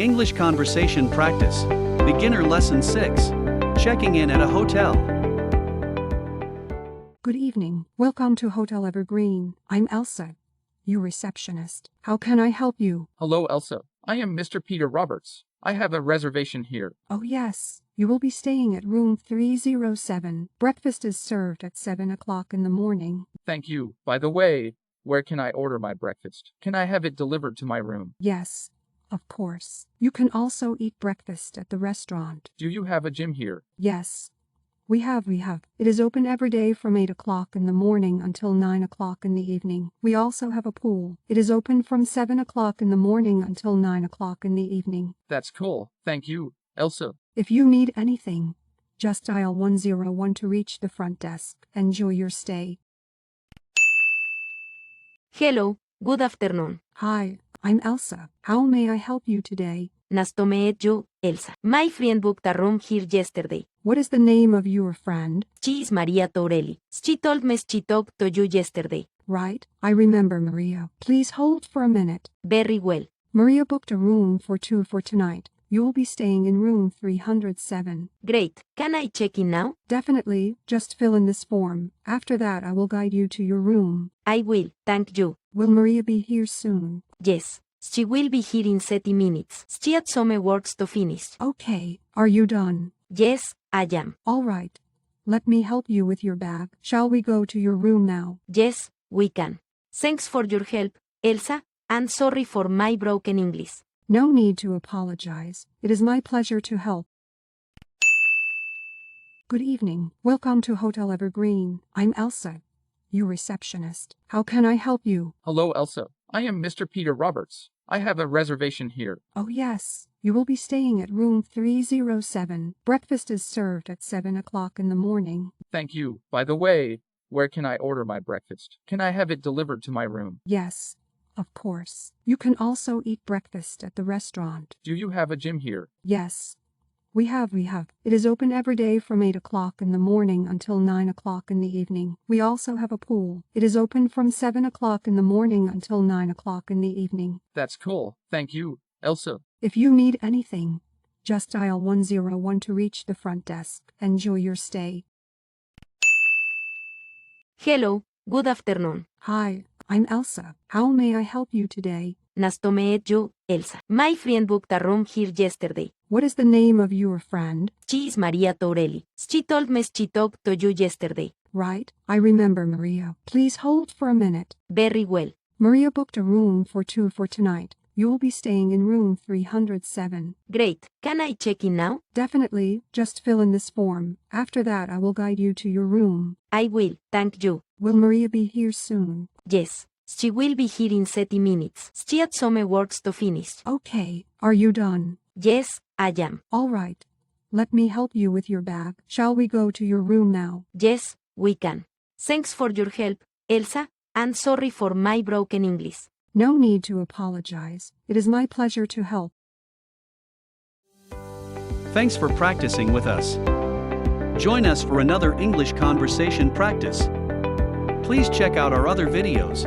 English Conversation Practice. Beginner Lesson 6. Checking in at a hotel. Good evening. Welcome to Hotel Evergreen. I'm Elsa, your receptionist. How can I help you? Hello, Elsa. I am Mr. Peter Roberts. I have a reservation here. Oh yes, you will be staying at room 307. Breakfast is served at 7 o'clock in the morning. Thank you. By the way, where can I order my breakfast? Can I have it delivered to my room? Yes, of course. You can also eat breakfast at the restaurant. Do you have a gym here? Yes, we have. It is open every day from 8 o'clock in the morning until 9 o'clock in the evening. We also have a pool. It is open from 7 o'clock in the morning until 9 o'clock in the evening. That's cool. Thank you, Elsa. If you need anything, just dial 101 to reach the front desk. Enjoy your stay. Hello, good afternoon. Hi, I'm Elsa. How may I help you today? Nice to meet you, Elsa. My friend booked a room here yesterday. What is the name of your friend? She is Maria Torelli. She told me she talked to you yesterday. Right, I remember Maria. Please hold for a minute. Very well. Maria booked a room for two for tonight. You will be staying in room 307. Great. Can I check in now? Definitely, just fill in this form. After that, I will guide you to your room. I will, thank you. Will Maria be here soon? Yes, she will be here in 30 minutes. She had some works to finish. Okay, are you done? Yes, I am. All right. Let me help you with your bag. Shall we go to your room now? Yes, we can. Thanks for your help, Elsa, and sorry for my broken English. No need to apologize. It is my pleasure to help. Good evening. Welcome to Hotel Evergreen. I'm Elsa, your receptionist. How can I help you? Hello, Elsa. I am Mr. Peter Roberts. I have a reservation here. Oh yes, you will be staying at room 307. Breakfast is served at 7 o'clock in the morning. Thank you. By the way, where can I order my breakfast? Can I have it delivered to my room? Yes, of course. You can also eat breakfast at the restaurant. Do you have a gym here? Yes, we have. It is open every day from 8 o'clock in the morning until 9 o'clock in the evening. We also have a pool. It is open from 7 o'clock in the morning until 9 o'clock in the evening. That's cool. Thank you, Elsa. If you need anything, just dial 101 to reach the front desk. Enjoy your stay. Hello, good afternoon. Hi, I'm Elsa. How may I help you today? Nice to meet you, Elsa. My friend booked a room here yesterday. What is the name of your friend? She is Maria Torelli. She told me she talked to you yesterday. Right, I remember Maria. Please hold for a minute. Very well. Maria booked a room for two for tonight. You will be staying in room 307. Great. Can I check in now? Definitely, just fill in this form. After that, I will guide you to your room. I will, thank you. Will Maria be here soon? Yes, she will be here in 30 minutes. She had some works to finish. Okay, are you done? Yes, I am. All right. Let me help you with your bag. Shall we go to your room now? Yes, we can. Thanks for your help, Elsa, and sorry for my broken English. No need to apologize. It is my pleasure to help. Thanks for practicing with us. Join us for another English conversation practice. Please check out our other videos.